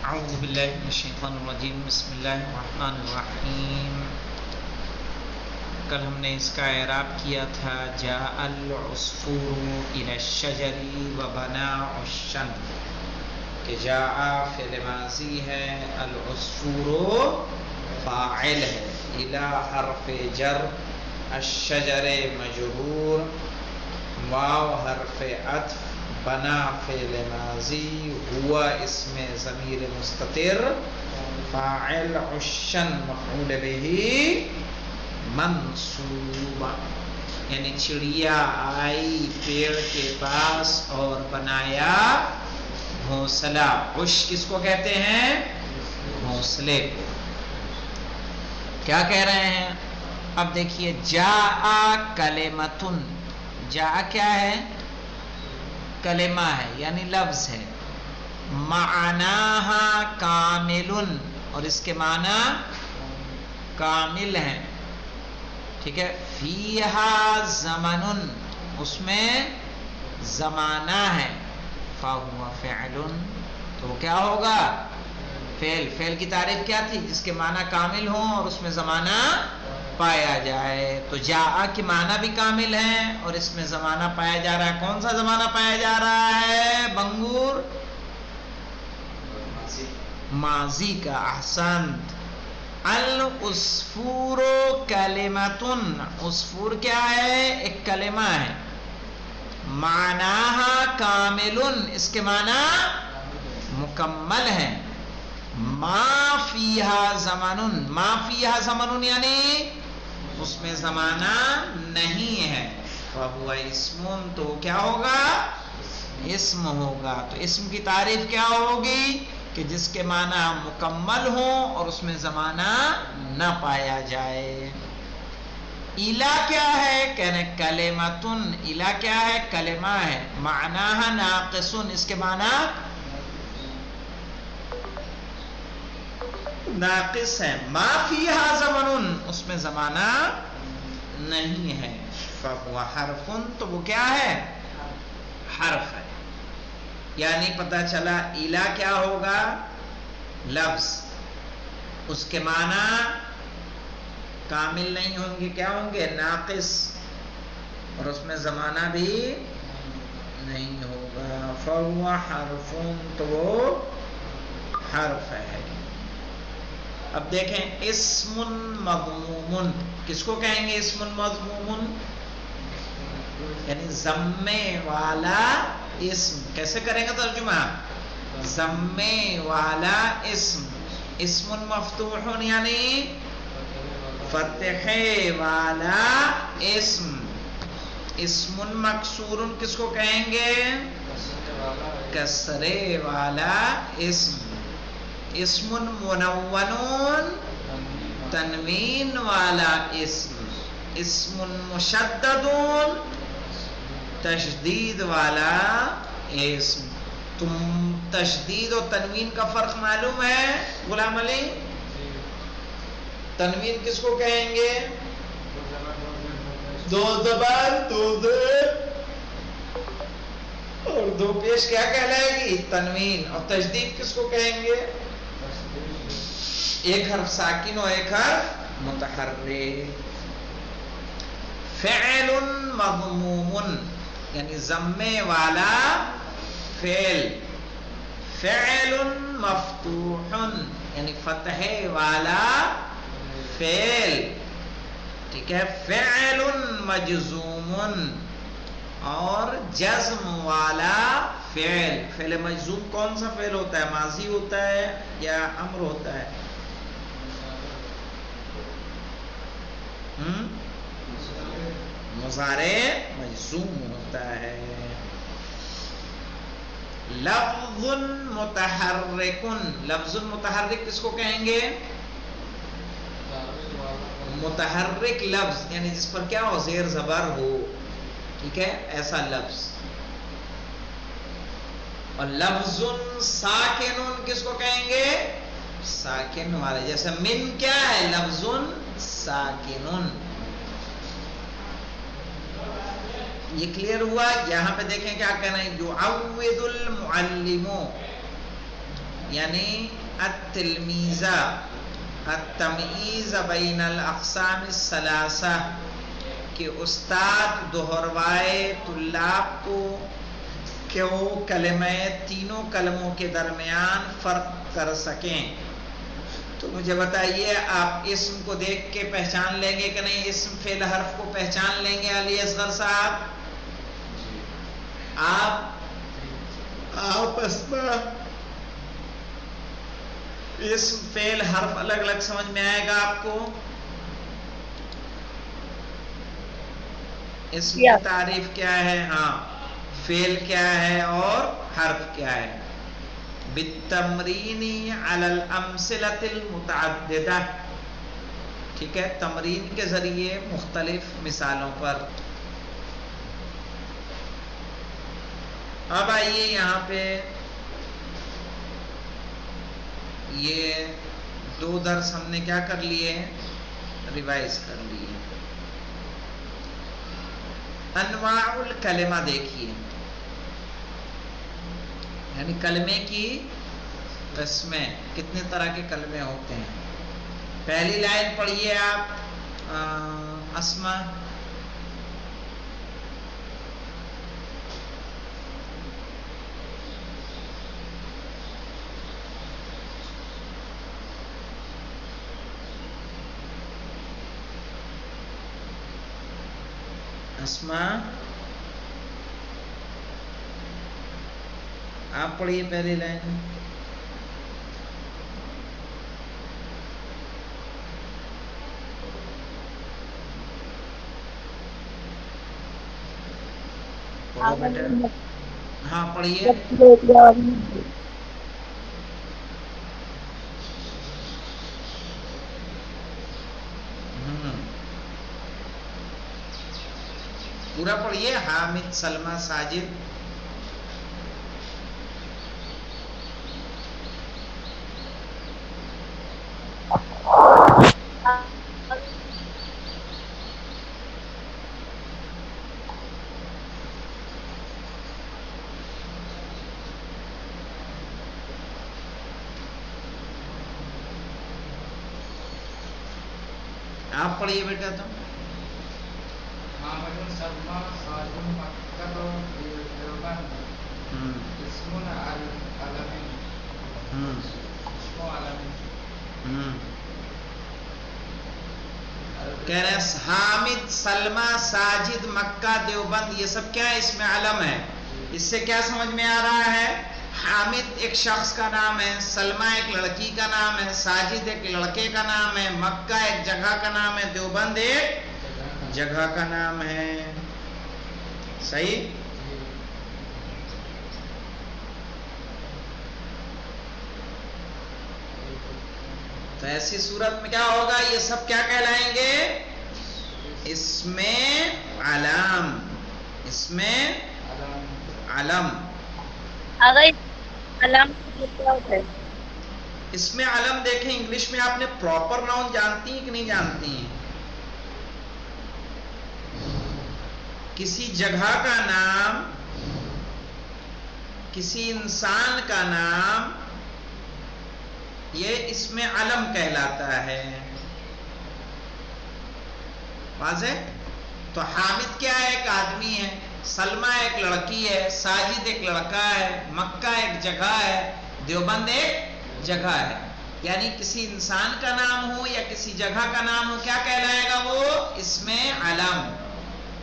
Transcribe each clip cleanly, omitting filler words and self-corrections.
اعوذ باللہ من الشیطان الرجیم بسم اللہ الرحمن الرحیم. کل ہم نے اس کا اعراب کیا تھا جاء العصفور الی الشجر وبنا عشا کہ جاء فعل ماضی ہے، العصفور فاعل ہے، الی حرف جر، الشجر مجرور، واو حرف عطف، بنا فعل ماضی، ہوا اسم ضمیر مستتر، فاعل عشن مفعول به منصوب. یعنی چڑیا آئی پیڑ کے پاس اور بنایا گھونسلہ. عش کس کو کہتے ہیں؟ گھونسلے کو. کیا کہہ رہے ہیں؟ اب دیکھیے جاء کلمتن. جاء کیا ہے؟ کلمہ ہے یعنی لفظ ہے. معناہا کاملن، اور اس کے معنی کامل ہیں. ٹھیک ہے. فیہا زمنن، اس میں زمانہ ہے. فہو فعلن، تو کیا ہوگا؟ فعل. فعل کی تعریف کیا تھی؟ جس کے معنی کامل ہوں اور اس میں زمانہ پایا جائے. تو جاء کی معنی بھی کامل ہے اور اس میں زمانہ پایا جا رہا ہے. کون سا زمانہ پایا جا رہا ہے بنگور؟ ماضی کا. احسنت. العصفور کلمتن، عصفور کیا ہے؟ ایک کلمہ ہے. معناہا کاملن، اس کے معنی مکمل ہے. ما فیہا زمنن، ما فیہا زمنن یعنی اس میں زمانہ نہیں ہے. فہو اسم، تو کیا ہوگا؟ اسم ہوگا. تو اسم کی تعریف کیا ہوگی؟ کہ جس کے معنی مکمل ہوں اور اس میں زمانہ نہ پایا جائے. الا کیا ہے؟ کہنے کلمتن. الا کیا ہے؟ کلمہ ہے. معناہا ناقصن، اس کے معنی ناقص ہے. ما فیہا زمنن، اس میں زمانہ نہیں ہے. فہو حرفن، تو وہ کیا ہے؟ حرف ہے. یعنی پتہ چلا الا کیا ہوگا؟ لفظ. اس کے معنی کامل نہیں ہوں گے، کیا ہوں گے؟ ناقص. اور اس میں زمانہ بھی نہیں ہوگا. فہو حرفن، تو وہ حرف ہے. اب دیکھیں اسم مضموم، کس کو کہیں گے اسم مضموم؟ یعنی ضمے والا اسم. کیسے کریں گے ترجمہ؟ ضمے والا اسم. اسم مفتوح یعنی فتحے والا اسم. اسم مکسور کس کو کہیں گے؟ کسرے والا اسم. اسم منون تنوین والا اسم. اسم مشدد تشدید والا اسم. تم تشدید و تنوین کا فرق معلوم ہے غلام علی؟ تنوین کس کو کہیں گے؟ دو زبر دو زیر اور دو پیش کیا کہلائے گی؟ تنوین. اور تشدید کس کو کہیں گے؟ ایک حرف ساکن اور ایک حرف متحرک. فعل مضموم یعنی ضمے والا فعل. فعل مفتوح یعنی فتحے والا فعل. ٹھیک ہے. فعل مجزوم اور جزم والا فعل. فعل مجزوم کون سا فعل ہوتا ہے؟ ماضی ہوتا ہے یا امر ہوتا ہے؟ مضارع مجزوم ہوتا ہے. لفظ متحرک. لفظ متحرک کس کو کہیں گے؟ متحرک لفظ یعنی جس پر کیا ہو؟ زیر زبر ہو. ٹھیک ہے. ایسا لفظ. اور لفظ ساکن کس کو کہیں گے؟ ساکن والے. جیسے من کیا ہے؟ لفظ ساکن. یہ کلیئر ہوا؟ یہاں پہ دیکھیں کیا کہنا ہے. یعوذ المعلم. یعنی التلمیزہ التمییز بین الاقسام الثلاثہ، کہ استاد دہروائے طلاب کو کہ وہ کلمہ تینوں کلموں کے درمیان فرق کر سکیں. تو مجھے بتائیے، آپ اسم کو دیکھ کے پہچان لیں گے کہ نہیں؟ اسم فعل حرف کو پہچان لیں گے علی اصغر صاحب؟ آپ آپس میں اسم فعل حرف الگ الگ سمجھ میں آئے گا آپ کو؟ اسم کی تعریف کیا ہے؟ ہاں، فعل کیا ہے اور حرف کیا ہے؟ بالتمرین علی الامثلۃ المتعددہ، ٹھیک ہے، تمرین کے ذریعے مختلف مثالوں پر. اب آئیے یہاں پہ یہ 2 درس ہم نے کیا کر لیے؟ ریوائز کر لیے. انواع الکلمہ دیکھیے، یعنی کلمے کی قسمیں، کتنے طرح کے کلمے ہوتے ہیں. پہلی لائن پڑھیے آپ اسما. اسما آپ پڑھیے پہلی لائن. پڑھو بیٹا. ہاں پڑھیے. پورا پڑھیے. حامد، سلمہ، ساجد. آپ پڑھیے بیٹا. تو کہہ رہے ہیں حامد، سلمہ، ساجد، مکہ، دیوبند، یہ سب کیا ہے؟ اس میں علم ہے. اس سے کیا سمجھ میں آ رہا ہے؟ حامد ایک شخص کا نام ہے، سلمہ ایک لڑکی کا نام ہے، ساجد ایک لڑکے کا نام ہے، مکہ ایک جگہ کا نام ہے، دیوبند ایک جگہ کا نام ہے. صحیح؟ تو ایسی صورت میں کیا ہوگا؟ یہ سب کیا کہلائیں گے؟ اس میں علم. اس میں علم. اس میں علم دیکھیں، انگلش میں آپ نے پراپر ناؤن جانتی ہیں کہ نہیں جانتی ہیں؟ کسی جگہ کا نام، کسی انسان کا نام، یہ اس میں علم کہلاتا ہے. واضح؟ تو حامد کیا ہے؟ ایک آدمی ہے، سلمہ ایک لڑکی ہے، ساجد ایک لڑکا ہے، مکہ ایک جگہ ہے، دیوبند ایک جگہ ہے. یعنی کسی انسان کا نام ہو یا کسی جگہ کا نام ہو، کیا کہلائے گا وہ؟ اس میں علم.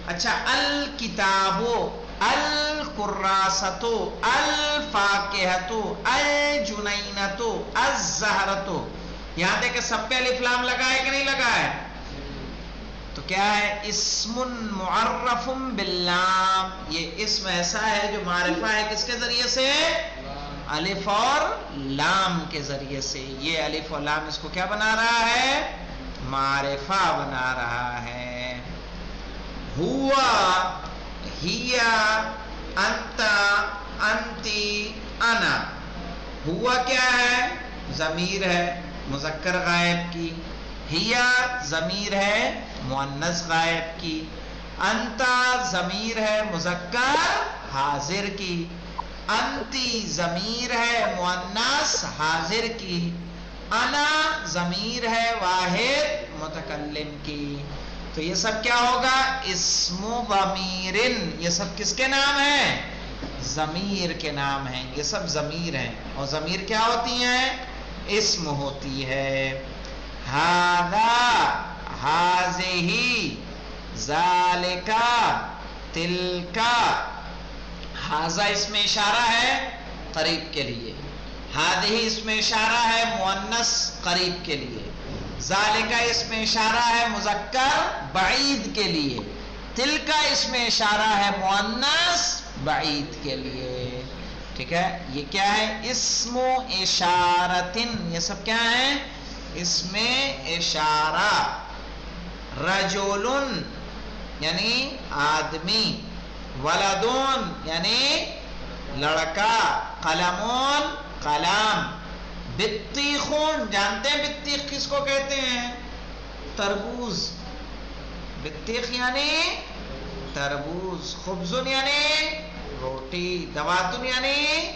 اچھا، الکتابو، الکراسۃ، الفاکہۃ، الجنینۃ، الزہرۃ، یہاں دیکھ کہ سب پہ الف لام لگا ہے کہ نہیں لگا ہے؟ تو کیا ہے؟ اسم معرف باللام. یہ اسم ایسا ہے جو معرفہ ہے کس کے ذریعے سے؟ الف اور لام کے ذریعے سے. یہ الف اور لام اس کو کیا بنا رہا ہے؟ معرفہ بنا رہا ہے. ہوا، ہیا، انتا، انتی، انا. ہوا کیا ہے؟ ضمیر ہے مذکر غائب کی. ہیا ضمیر ہے مؤنث غائب کی. انتا ضمیر ہے مذکر حاضر کی. انتی ضمیر ہے مؤنث حاضر کی، انا ضمیر ہے واحد متکلم کی، تو یہ سب کیا ہوگا؟ اسم ضمیرن، یہ سب کس کے نام ہیں؟ ضمیر کے نام ہیں، یہ سب ضمیر ہیں، اور ضمیر کیا ہوتی ہیں؟ اسم ہوتی ہے۔ ھذا، ھذہ، ذالکا، تلکا، ھذا اس میں اشارہ ہے قریب کے لیے، ھذہ اس میں اشارہ ہے مؤنث قریب کے لیے، ذالکا اس میں اشارہ ہے مذکر بعید کے لیے، تلکا اس میں اشارہ ہے مؤنث بعید کے لیے، ٹھیک ہے؟ یہ کیا ہے؟ اسم اشارتن، یہ سب کیا ہے؟ اسم اشارہ۔ رجلن یعنی آدمی، ولدن یعنی لڑکا، قلمون قلم، بطیخون، جانتے ہیں بطیخ کس کو کہتے ہیں؟ تربوز، بطیخ یعنی تربوز، خبزن یعنی روٹی، دواتن یعنی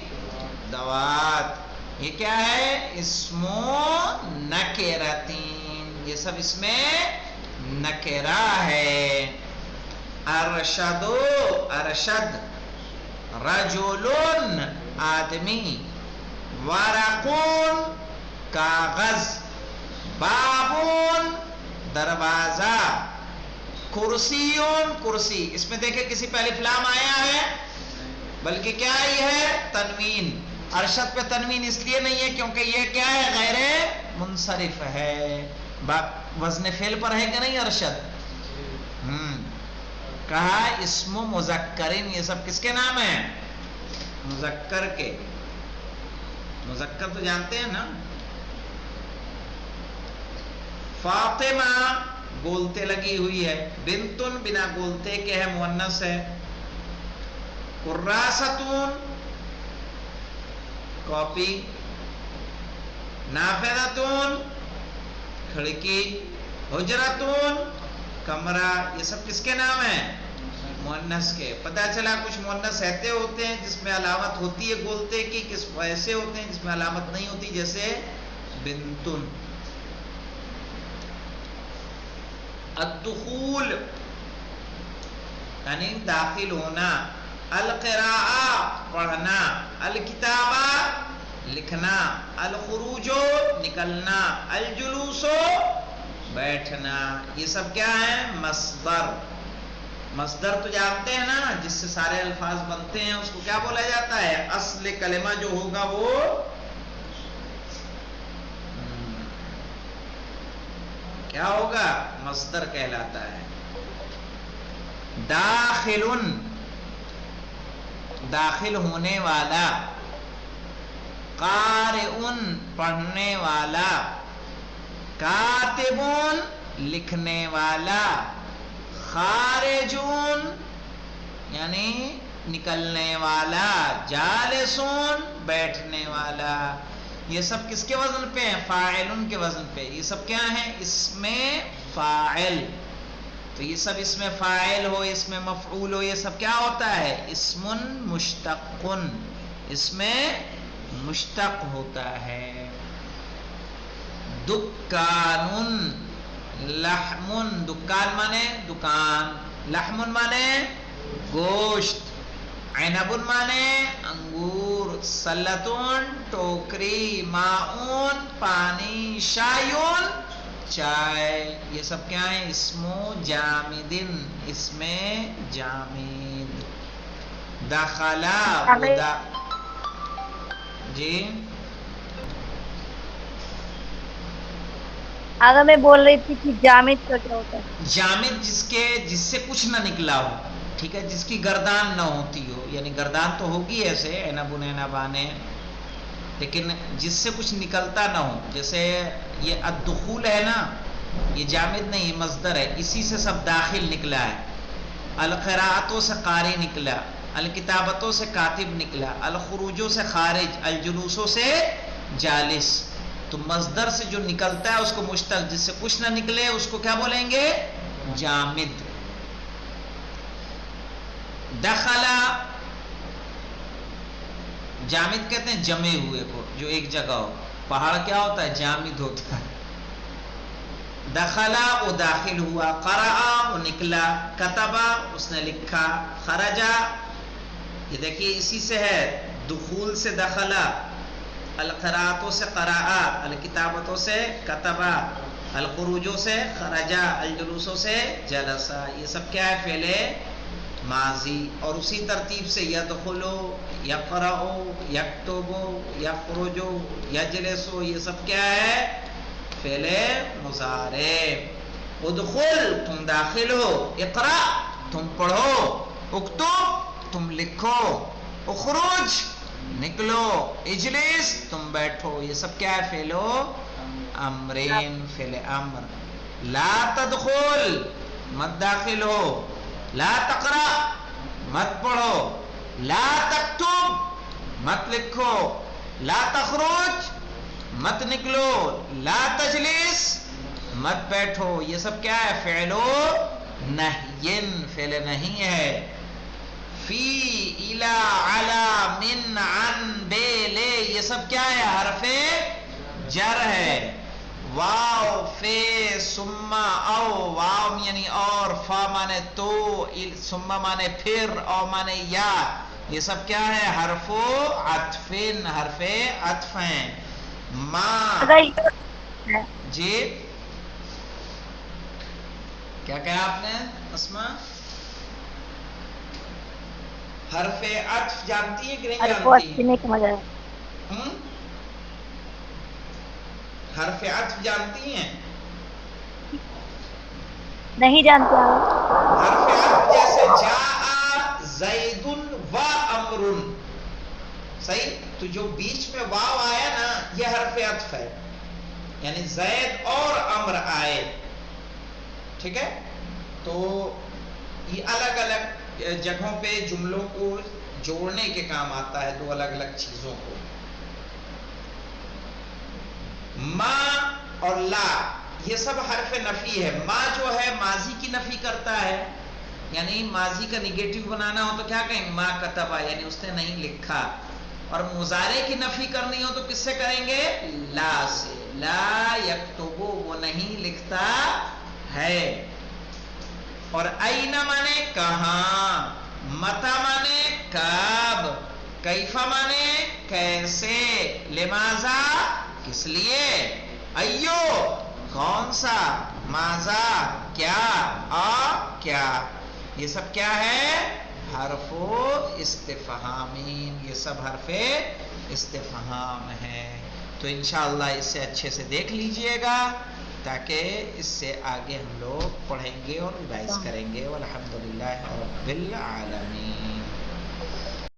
دوات، یہ کیا ہے؟ اسم نکرتین، یہ سب اس میں نکرہ ہے۔ ارشدو، ارشد، رجلن آدمی، ورقون کاغذ، بابون دروازہ، کرسیون کرسی، اس میں دیکھیں کسی پہ الف لام آیا ہے بلکہ کیا آئی ہے؟ تنوین۔ ارشد پہ تنوین اس لیے نہیں ہے کیونکہ یہ کیا ہے؟ غیر منصرف ہے، وزن فعل پر ہے کہ نہیں ارشد؟ کہا اسم مذکرین، یہ سب کس کے نام ہیں؟ مذکر کے، مذکر تو جانتے ہیں نا؟ فاطمہ گولتے لگی ہوئی ہے، بنتن بنا گولتے کے ہے، مؤنث ہے، کراستون کاپی، نافذتون کھڑکی، حجرتون کمرہ، یہ سب کس کے نام ہیں؟ مؤنث کے۔ پتہ چلا کچھ مؤنث ایسے ہوتے ہیں جس میں علامت ہوتی ہے گولتے کی، کس ایسے ہوتے ہیں جس میں علامت نہیں ہوتی، جیسے بنتن۔ الدخول یعنی داخل ہونا، القراءہ پڑھنا، الکتابہ لکھنا، الخروج نکلنا، الجلوس بیٹھنا، یہ سب کیا ہے؟ مصدر۔ مصدر تو جانتے ہیں نا، جس سے سارے الفاظ بنتے ہیں، اس کو کیا بولا جاتا ہے؟ اصل کلمہ جو ہوگا وہ کیا ہوگا؟ مصدر کہلاتا ہے۔ داخلن داخل ہونے والا، قارئن پڑھنے والا، کاتبون لکھنے والا، خارجون یعنی نکلنے والا، جالسون بیٹھنے والا، یہ سب کس کے وزن پہ ہیں؟ فاعلن کے وزن پہ۔ یہ سب کیا ہیں؟ اسم فاعل۔ تو یہ سب اسم فاعل ہو، اسم مفعول ہو، یہ سب کیا ہوتا ہے؟ اسم مشتقن، اسم مشتق ہوتا ہے۔ دکانن، لحمن، دکان مانے دکان، لحمن مانے گوشت، عنبن مانے انگور، سلتون ٹوکری، ماؤن پانی، شایون چائے، یہ سب کیا ہیں؟ اسم جامدن، اسم جامد۔ دخلا جی اگر میں بول رہی تھی کہ جامد کا کیا ہوتا ہے؟ جامد جس سے کچھ نہ نکلا ہو، ٹھیک ہے، جس کی گردان نہ ہوتی ہو، یعنی گردان تو ہوگی ایسے عنبن عنبانے، لیکن جس سے کچھ نکلتا نہ ہو، جیسے یہ الدخول ہے نا، یہ جامد نہیں، مصدر ہے، اسی سے سب داخل نکلا ہے۔ القراءتوں سے قاری نکلا، الکتابتوں سے کاتب نکلا، الخروجوں سے خارج، الجلوسوں سے جالس، تو مصدر سے جو نکلتا ہے اس کو مشتق، جس سے کچھ نہ نکلے اس کو کیا بولیں گے؟ جامد۔ دخلا جامد کہتے ہیں جمے ہوئے کو، جو ایک جگہ ہو. پہاڑ کیا ہوتا ہے؟ جامد ہوتا ہے. دخلا وہ داخل ہوا، قرأ وہ نکلا، کتبا اس نے لکھا، خرجا یہ دیکھیے اسی سے ہے، دخول سے دخلا، القراءتوں سے قرأ، الکتابتوں سے کتبا، الخروجوں سے خرجا، الجلوسوں سے جلسا. یہ سب کیا ہے؟ فعل ماضی. اور اسی ترتیب سے یدخلو، یقرأو، یکتبو، یخرجو، یجلسو، یہ سب کیا ہے؟ فعل مضارع. ادخل تم داخل ہو، اقرأ تم پڑھو، اکتب تم لکھو، اخرج نکلو، اجلس تم بیٹھو. یہ سب کیا ہے؟ فعل امرین، فعل امر. لا تدخل مت داخل ہو، لا تقرأ مت پڑھو، لا تکتب مت لکھو، لا تخرج مت نکلو، لا تجلس مت بیٹھو. یہ سب کیا ہے؟ فعل نہین، فعل نہیں ہے. فی، الی، علی، من، عن، بے، لے یہ سب کیا ہے؟ حرف جر ہے. واو، فے، ثم، او، واو یعنی اور، فا مانے تو، ثم مانے پھر، او مانے یا، یہ سب کیا ہے؟ حرف عطف، حرف عطف ہیں. ما، اگر یہ ہے جی کیا کہا آپ نے اسما؟ حرف عطف جانتی ہیں کہ نہیں حرف کو جانتی اچھی ہیں؟ نہیں سمجھ آیا. حرف عطف جانتی ہیں؟ نہیں جانتے آپ. حرف عطف جیسے جاء زید و امر، صحیح؟ تو جو بیچ میں واو آیا نا یہ حرف عطف ہے، یعنی زید اور امر آئے. ٹھیک ہے؟ تو یہ الگ الگ جگہوں پہ جملوں کو جوڑنے کے کام آتا ہے، دو الگ الگ چیزوں کو. ما اور لا یہ سب حرف نفی ہے. ما جو ہے ماضی کی نفی کرتا ہے، یعنی ماضی کا نگیٹو بنانا ہو تو کیا کہیں؟ ما کتبا، یعنی اس نے نہیں لکھا. اور مضارع کی نفی کرنی ہو تو کس سے کریں گے؟ لا سے. لا یکتبو وہ نہیں لکھتا ہے. اور این مانے کہاں، متا مانے کب، کیفا مانے کیسے، لماذا کس لیے، ایو کون سا، ماذا کیا، کیا. یہ سب کیا ہے؟ حرف استفہامین، یہ سب حرف استفہام ہے. تو انشاءاللہ اس سے اچھے سے دیکھ لیجئے گا تاکہ اس سے آگے ہم لوگ پڑھیں گے اور ریوائز کریں گے. والحمدللہ رب العالمین.